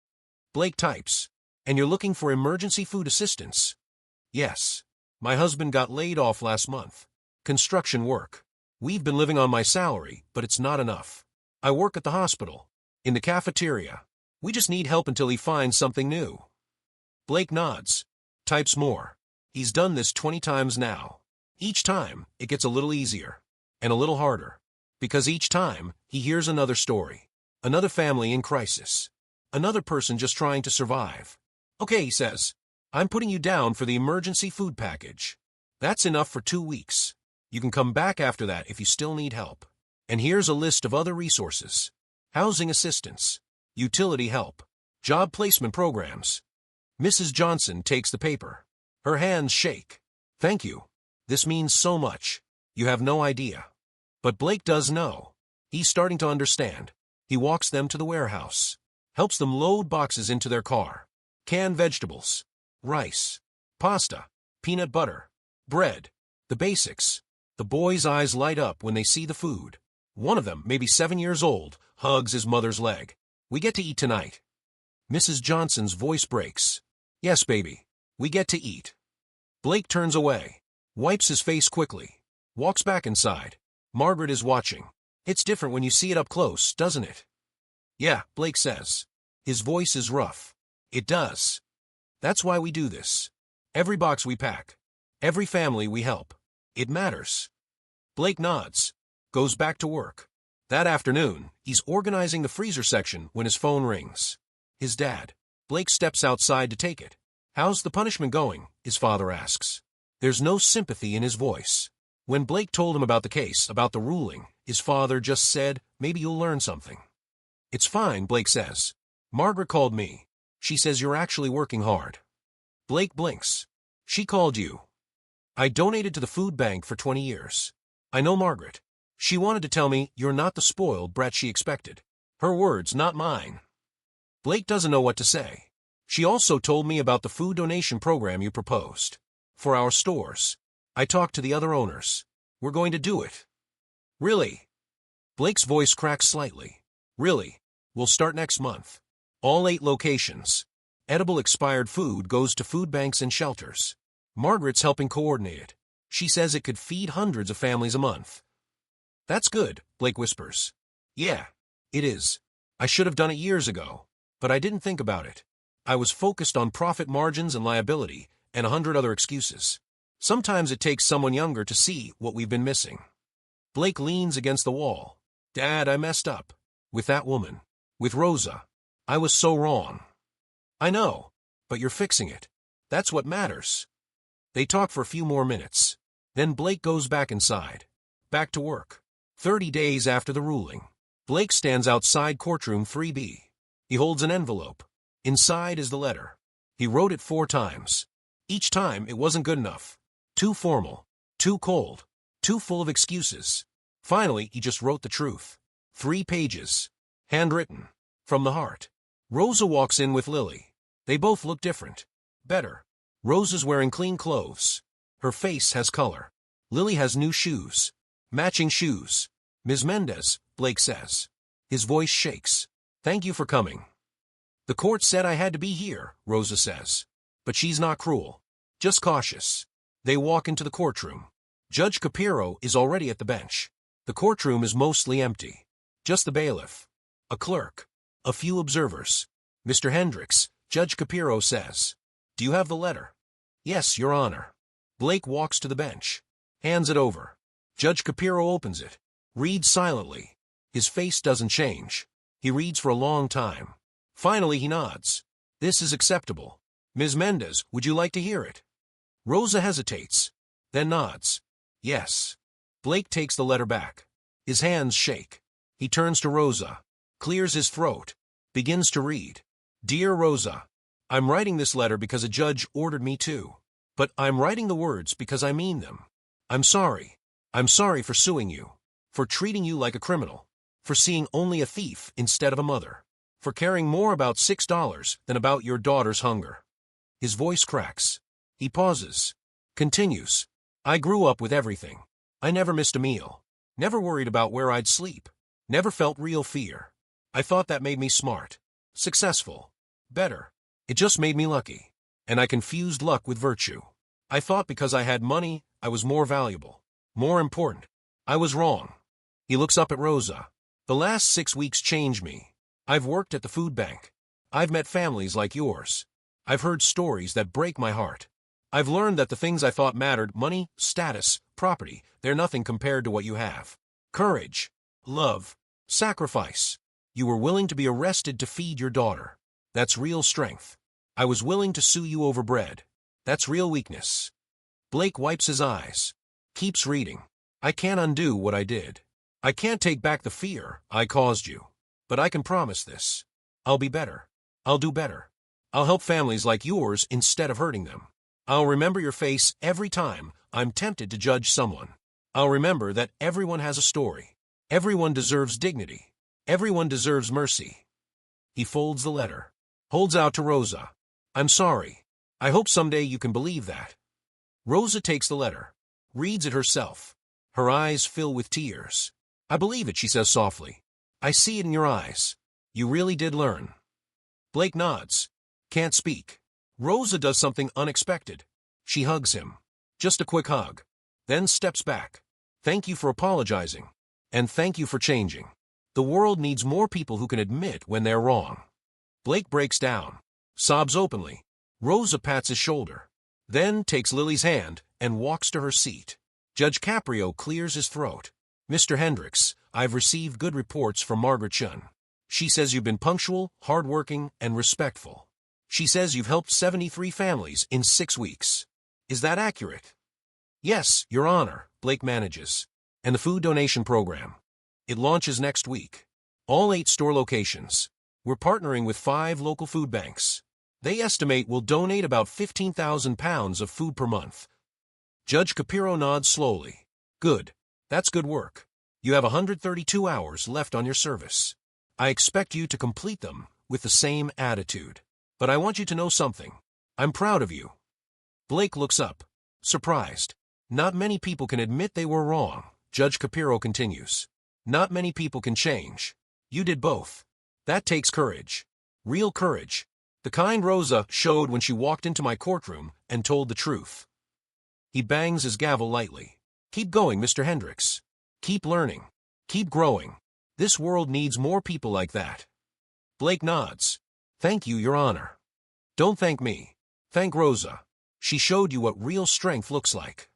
S1: Blake types. And you're looking for emergency food assistance? Yes. My husband got laid off last month. Construction work. We've been living on my salary, but it's not enough. I work at the hospital. In the cafeteria. We just need help until he finds something new. Blake nods. Types more. He's done this 20 times now. Each time, it gets a little easier. And a little harder. Because each time, he hears another story. Another family in crisis. Another person just trying to survive. Okay, he says. I'm putting you down for the emergency food package. That's enough for 2 weeks. You can come back after that if you still need help. And here's a list of other resources. Housing assistance. Utility help. Job placement programs. Mrs. Johnson takes the paper. Her hands shake. Thank you. This means so much. You have no idea. But Blake does know. He's starting to understand. He walks them to the warehouse. Helps them load boxes into their car. Canned vegetables. Rice. Pasta. Peanut butter. Bread. The basics. The boys' eyes light up when they see the food. One of them, maybe 7 years old, hugs his mother's leg. We get to eat tonight. Mrs. Johnson's voice breaks. Yes, baby. We get to eat. Blake turns away. Wipes his face quickly. Walks back inside. Margaret is watching. It's different when you see it up close, doesn't it? Yeah, Blake says. His voice is rough. It does. That's why we do this. Every box we pack. Every family we help. It matters. Blake nods. Goes back to work. That afternoon, he's organizing the freezer section when his phone rings. His dad. Blake steps outside to take it. How's the punishment going? His father asks. There's no sympathy in his voice. When Blake told him about the case, about the ruling, his father just said, maybe you'll learn something. It's fine, Blake says. Margaret called me. She says you're actually working hard. Blake blinks. She called you. I donated to the food bank for 20 years. I know Margaret. She wanted to tell me you're not the spoiled brat she expected. Her words, not mine. Blake doesn't know what to say. She also told me about the food donation program you proposed. For our stores. I talked to the other owners. We're going to do it. Really? Blake's voice cracks slightly. Really? We'll start next month. All 8 locations. Edible expired food goes to food banks and shelters. Margaret's helping coordinate it. She says it could feed hundreds of families a month. That's good, Blake whispers. Yeah, it is. I should have done it years ago, but I didn't think about it. I was focused on profit margins and liability and 100 other excuses. Sometimes it takes someone younger to see what we've been missing. Blake leans against the wall. Dad, I messed up. With that woman. With Rosa. I was so wrong. I know, but you're fixing it. That's what matters. They talk for a few more minutes. Then Blake goes back inside. Back to work. 30 days after the ruling. Blake stands outside Courtroom 3B. He holds an envelope. Inside is the letter. He wrote it 4 times. Each time it wasn't good enough. Too formal. Too cold. Too full of excuses. Finally, he just wrote the truth. 3 pages. Handwritten. From the heart. Rosa walks in with Lily. They both look different. Better. Rosa's wearing clean clothes. Her face has color. Lily has new shoes. Matching shoes. Ms. Mendez, Blake says. His voice shakes. Thank you for coming. The court said I had to be here, Rosa says. But she's not cruel. Just cautious. They walk into the courtroom. Judge Caprio is already at the bench. The courtroom is mostly empty. Just the bailiff. A clerk. A few observers. Mr. Hendricks, Judge Caprio says. Do you have the letter? Yes, Your Honor. Blake walks to the bench. Hands it over. Judge Caprio opens it. Reads silently. His face doesn't change. He reads for a long time. Finally, he nods. This is acceptable. Ms. Mendez, would you like to hear it? Rosa hesitates. Then nods. Yes. Blake takes the letter back. His hands shake. He turns to Rosa. Clears his throat. Begins to read. Dear Rosa, I'm writing this letter because a judge ordered me to. But I'm writing the words because I mean them. I'm sorry. I'm sorry for suing you. For treating you like a criminal. For seeing only a thief instead of a mother. For caring more about $6 than about your daughter's hunger. His voice cracks. He pauses. Continues. I grew up with everything. I never missed a meal. Never worried about where I'd sleep. Never felt real fear. I thought that made me smart, successful, better. It just made me lucky. And I confused luck with virtue. I thought because I had money, I was more valuable, more important. I was wrong. He looks up at Rosa. The last 6 weeks changed me. I've worked at the food bank. I've met families like yours. I've heard stories that break my heart. I've learned that the things I thought mattered, money, status, property, they're nothing compared to what you have. Courage, love, sacrifice. You were willing to be arrested to feed your daughter. That's real strength. I was willing to sue you over bread. That's real weakness. Blake wipes his eyes. Keeps reading. I can't undo what I did. I can't take back the fear I caused you. But I can promise this. I'll be better. I'll do better. I'll help families like yours instead of hurting them. I'll remember your face every time I'm tempted to judge someone. I'll remember that everyone has a story. Everyone deserves dignity. Everyone deserves mercy. He folds the letter. Holds out to Rosa. I'm sorry. I hope someday you can believe that. Rosa takes the letter. Reads it herself. Her eyes fill with tears. I believe it, she says softly. I see it in your eyes. You really did learn. Blake nods. Can't speak. Rosa does something unexpected. She hugs him. Just a quick hug. Then steps back. Thank you for apologizing. And thank you for changing. The world needs more people who can admit when they're wrong. Blake breaks down. Sobs openly. Rosa pats his shoulder. Then takes Lily's hand and walks to her seat. Judge Caprio clears his throat. Mr. Hendricks, I've received good reports from Margaret Chun. She says you've been punctual, hardworking, and respectful. She says you've helped 73 families in 6 weeks. Is that accurate? Yes, Your Honor, Blake manages. And the food donation program. It launches next week. All 8 store locations. We're partnering with 5 local food banks. They estimate we'll donate about 15,000 pounds of food per month. Judge Caprio nods slowly. Good. That's good work. You have 132 hours left on your service. I expect you to complete them with the same attitude. But I want you to know something. I'm proud of you. Blake looks up, surprised. Not many people can admit they were wrong, Judge Caprio continues. Not many people can change. You did both. That takes courage. Real courage. The kind Rosa showed when she walked into my courtroom and told the truth. He bangs his gavel lightly. Keep going, Mr. Hendricks. Keep learning. Keep growing. This world needs more people like that. Blake nods. Thank you, Your Honor. Don't thank me. Thank Rosa. She showed you what real strength looks like.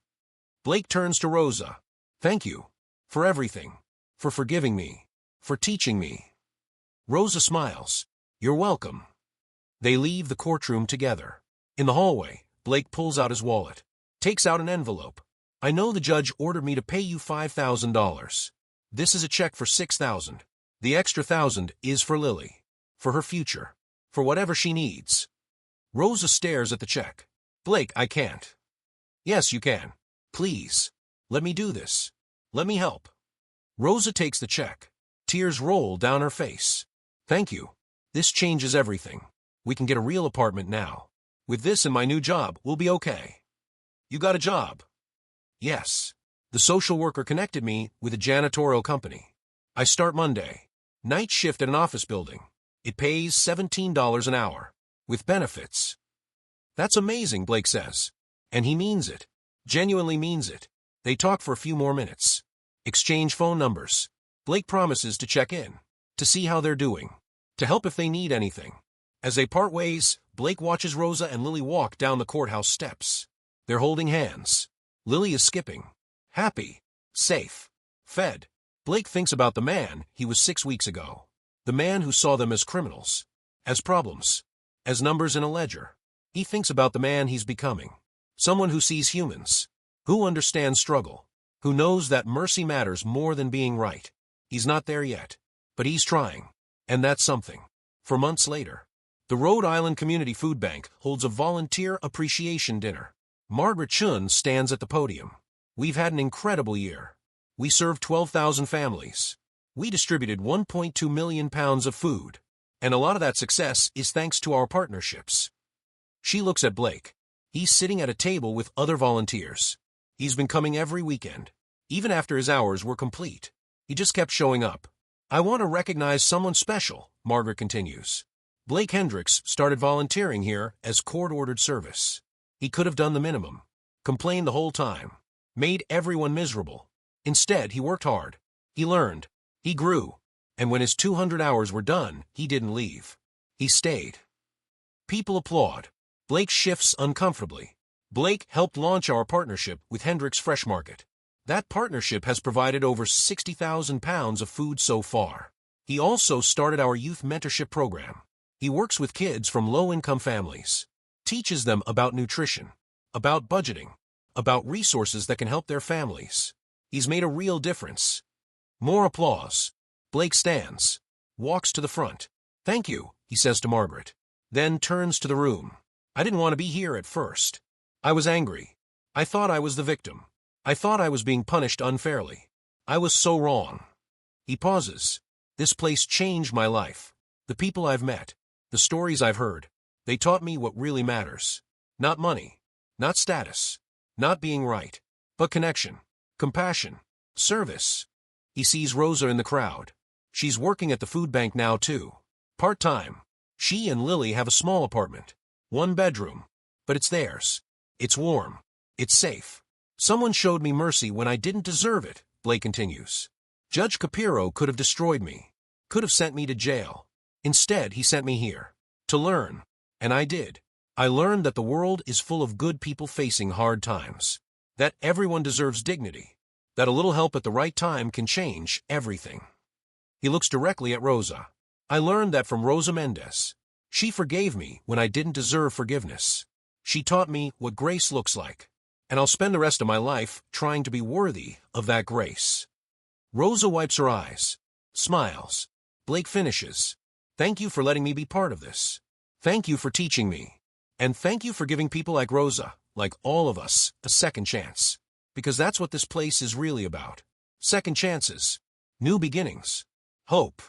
S1: Blake turns to Rosa. Thank you. For everything. For forgiving me. For teaching me. Rosa smiles. You're welcome. They leave the courtroom together. In the hallway, Blake pulls out his wallet. Takes out an envelope. I know the judge ordered me to pay you $5,000. This is a check for $6,000. The extra $1,000 is for Lily. For her future. For whatever she needs. Rosa stares at the check. Blake, I can't. Yes, you can. Please. Let me do this. Let me help. Rosa takes the check. Tears roll down her face. Thank you. This changes everything. We can get a real apartment now. With this and my new job, we'll be okay. You got a job? Yes. The social worker connected me with a janitorial company. I start Monday. Night shift at an office building. It pays $17 an hour. With benefits. That's amazing, Blake says. And he means it. Genuinely means it. They talk for a few more minutes. Exchange phone numbers. Blake promises to check in. To see how they're doing. To help if they need anything. As they part ways, Blake watches Rosa and Lily walk down the courthouse steps. They're holding hands. Lily is skipping. Happy. Safe. Fed. Blake thinks about the man he was 6 weeks ago. The man who saw them as criminals. As problems. As numbers in a ledger. He thinks about the man he's becoming. Someone who sees humans. Who understands struggle. Who knows that mercy matters more than being right. He's not there yet. But he's trying. And that's something. For months later. The Rhode Island Community Food Bank holds a volunteer appreciation dinner. Margaret Chun stands at the podium. We've had an incredible year. We served 12,000 families. We distributed 1.2 million pounds of food. And a lot of that success is thanks to our partnerships. She looks at Blake. He's sitting at a table with other volunteers. He's been coming every weekend. Even after his hours were complete, he just kept showing up. I want to recognize someone special, Margaret continues. Blake Hendricks started volunteering here as court-ordered service. He could have done the minimum, complained the whole time, made everyone miserable. Instead, he worked hard. He learned. He grew. And when his 200 hours were done, he didn't leave. He stayed. People applaud. Blake shifts uncomfortably. Blake helped launch our partnership with Hendricks Fresh Market. That partnership has provided over 60,000 pounds of food so far. He also started our youth mentorship program. He works with kids from low-income families, teaches them about nutrition, about budgeting, about resources that can help their families. He's made a real difference. More applause. Blake stands, walks to the front. Thank you, he says to Margaret, then turns to the room. I didn't want to be here at first. I was angry. I thought I was the victim. I thought I was being punished unfairly. I was so wrong. He pauses. This place changed my life. The people I've met, the stories I've heard, they taught me what really matters. Not money, not status, not being right, but connection, compassion, service. He sees Rosa in the crowd. She's working at the food bank now too. Part-time. She and Lily have a small apartment. 1 bedroom. But it's theirs. It's warm. It's safe. Someone showed me mercy when I didn't deserve it, Blake continues. Judge Caprio could have destroyed me, could have sent me to jail. Instead, he sent me here, to learn. And I did. I learned that the world is full of good people facing hard times, that everyone deserves dignity, that a little help at the right time can change everything. He looks directly at Rosa. I learned that from Rosa Mendez. She forgave me when I didn't deserve forgiveness. She taught me what grace looks like. And I'll spend the rest of my life trying to be worthy of that grace. Rosa wipes her eyes, smiles. Blake finishes. Thank you for letting me be part of this. Thank you for teaching me. And thank you for giving people like Rosa, like all of us, a second chance. Because that's what this place is really about. Second chances. New beginnings. Hope.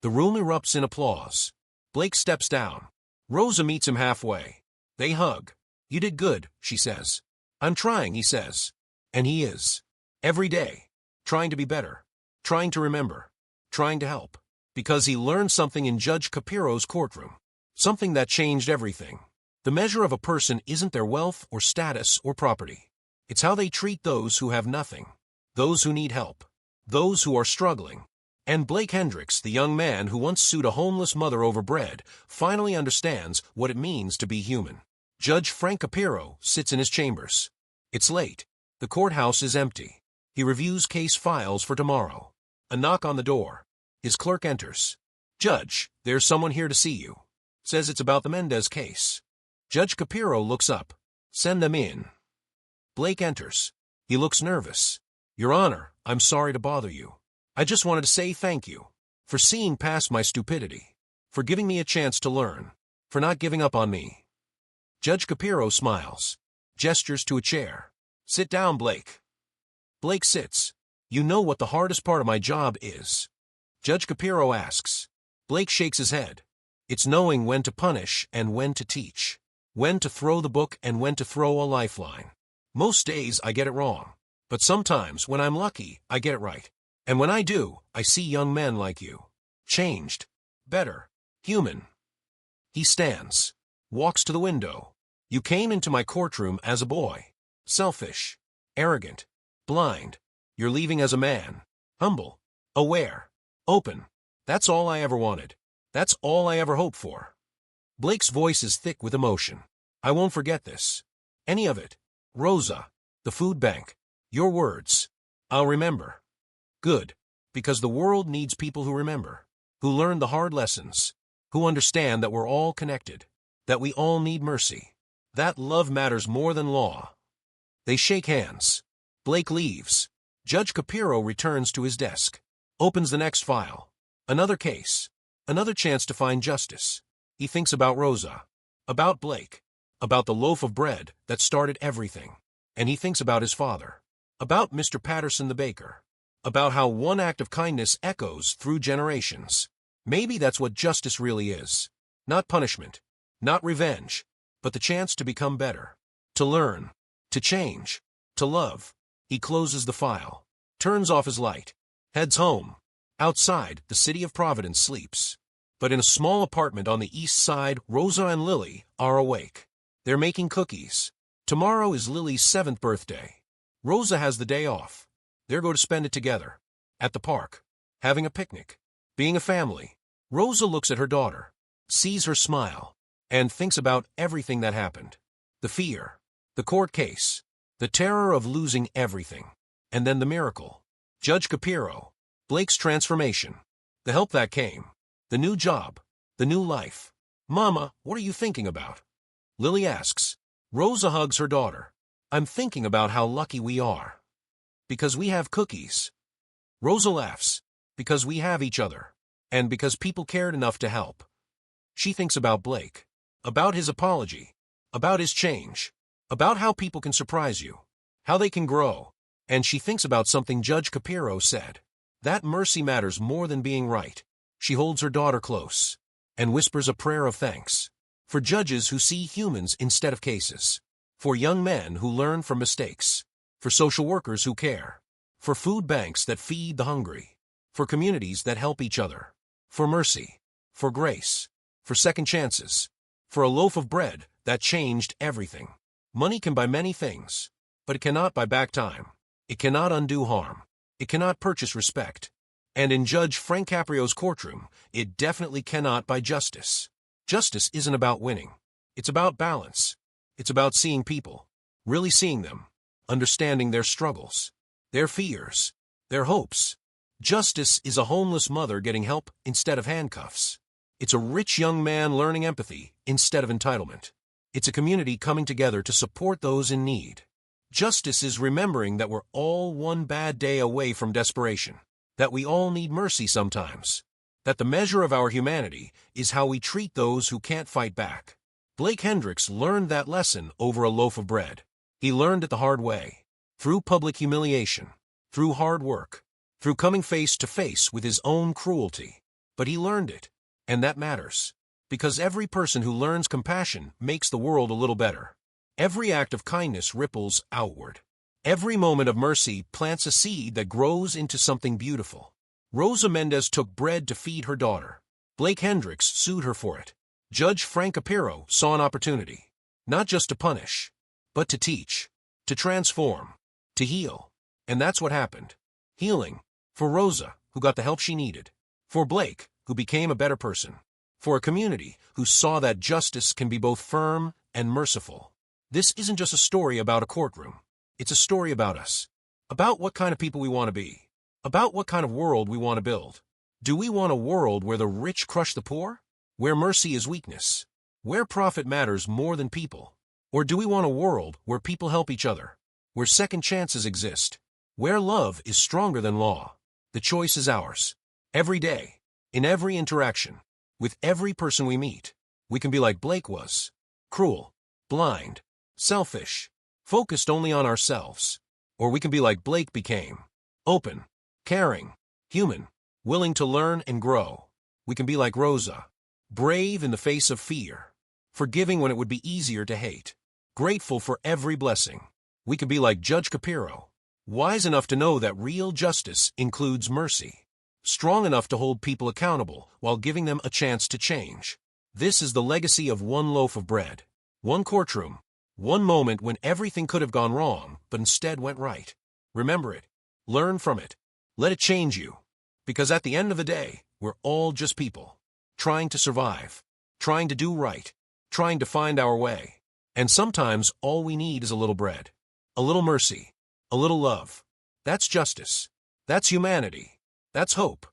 S1: The room erupts in applause. Blake steps down. Rosa meets him halfway. They hug. You did good, she says. I'm trying, he says. And he is. Every day. Trying to be better. Trying to remember. Trying to help. Because he learned something in Judge Caprio's courtroom. Something that changed everything. The measure of a person isn't their wealth or status or property. It's how they treat those who have nothing. Those who need help. Those who are struggling. And Blake Hendricks, the young man who once sued a homeless mother over bread, finally understands what it means to be human. Judge Frank Caprio sits in his chambers. It's late. The courthouse is empty. He reviews case files for tomorrow. A knock on the door. His clerk enters. Judge, there's someone here to see you. Says it's about the Mendez case. Judge Caprio looks up. Send them in. Blake enters. He looks nervous. Your Honor, I'm sorry to bother you. I just wanted to say thank you. For seeing past my stupidity. For giving me a chance to learn. For not giving up on me. Judge Caprio smiles. Gestures to a chair. Sit down, Blake. Blake sits. You know what the hardest part of my job is. Judge Caprio asks. Blake shakes his head. It's knowing when to punish and when to teach. When to throw the book and when to throw a lifeline. Most days I get it wrong. But sometimes, when I'm lucky, I get it right. And when I do, I see young men like you. Changed. Better. Human. He stands. Walks to the window. You came into my courtroom as a boy. Selfish. Arrogant. Blind. You're leaving as a man. Humble. Aware. Open. That's all I ever wanted. That's all I ever hoped for. Blake's voice is thick with emotion. I won't forget this. Any of it. Rosa. The food bank. Your words. I'll remember. Good. Because the world needs people who remember. Who learn the hard lessons. Who understand that we're all connected. That we all need mercy. That love matters more than law. They shake hands. Blake leaves. Judge Caprio returns to his desk. Opens the next file. Another case. Another chance to find justice. He thinks about Rosa. About Blake. About the loaf of bread that started everything. And he thinks about his father. About Mr. Patterson the baker. About how one act of kindness echoes through generations. Maybe that's what justice really is. Not punishment. Not revenge. But the chance to become better. To learn. To change. To love. He closes the file, turns off his light, heads home. Outside, the city of Providence sleeps. But in a small apartment on the east side, Rosa and Lily are awake. They're making cookies. Tomorrow is Lily's 7th birthday. Rosa has the day off. They're going to spend it together. At the park. Having a picnic. Being a family. Rosa looks at her daughter, sees her smile, and thinks about everything that happened. The fear. The court case. The terror of losing everything. And then the miracle. Judge Caprio. Blake's transformation. The help that came. The new job. The new life. Mama, what are you thinking about? Lily asks. Rosa hugs her daughter. I'm thinking about how lucky we are. Because we have cookies. Rosa laughs. Because we have each other. And because people cared enough to help. She thinks about Blake. About his apology. About his change. About how people can surprise you. How they can grow. And she thinks about something Judge Caprio said. That mercy matters more than being right. She holds her daughter close. And whispers a prayer of thanks. For judges who see humans instead of cases. For young men who learn from mistakes. For social workers who care. For food banks that feed the hungry. For communities that help each other. For mercy. For grace. For second chances. For a loaf of bread that changed everything. Money can buy many things, but it cannot buy back time. It cannot undo harm. It cannot purchase respect. And in Judge Frank Caprio's courtroom, it definitely cannot buy justice. Justice isn't about winning. It's about balance. It's about seeing people. Really seeing them. Understanding their struggles. Their fears. Their hopes. Justice is a homeless mother getting help instead of handcuffs. It's a rich young man learning empathy instead of entitlement. It's a community coming together to support those in need. Justice is remembering that we're all one bad day away from desperation. That we all need mercy sometimes. That the measure of our humanity is how we treat those who can't fight back. Blake Hendricks learned that lesson over a loaf of bread. He learned it the hard way. Through public humiliation. Through hard work. Through coming face to face with his own cruelty. But he learned it. And that matters. Because every person who learns compassion makes the world a little better. Every act of kindness ripples outward. Every moment of mercy plants a seed that grows into something beautiful. Rosa Mendez took bread to feed her daughter. Blake Hendricks sued her for it. Judge Frank Caprio saw an opportunity. Not just to punish, but to teach. To transform. To heal. And that's what happened. Healing. For Rosa, who got the help she needed. For Blake, who became a better person. For a community who saw that justice can be both firm and merciful. This isn't just a story about a courtroom. It's a story about us. About what kind of people we want to be. About what kind of world we want to build. Do we want a world where the rich crush the poor? Where mercy is weakness? Where profit matters more than people? Or do we want a world where people help each other? Where second chances exist? Where love is stronger than law? The choice is ours. Every day. In every interaction. With every person we meet. We can be like Blake was. Cruel. Blind. Selfish. Focused only on ourselves. Or we can be like Blake became. Open. Caring. Human. Willing to learn and grow. We can be like Rosa. Brave in the face of fear. Forgiving when it would be easier to hate. Grateful for every blessing. We can be like Judge Caprio. Wise enough to know that real justice includes mercy. Strong enough to hold people accountable while giving them a chance to change. This is the legacy of one loaf of bread. One courtroom. One moment when everything could have gone wrong, but instead went right. Remember it. Learn from it. Let it change you. Because at the end of the day, we're all just people. Trying to survive. Trying to do right. Trying to find our way. And sometimes all we need is a little bread. A little mercy. A little love. That's justice. That's humanity. That's hope.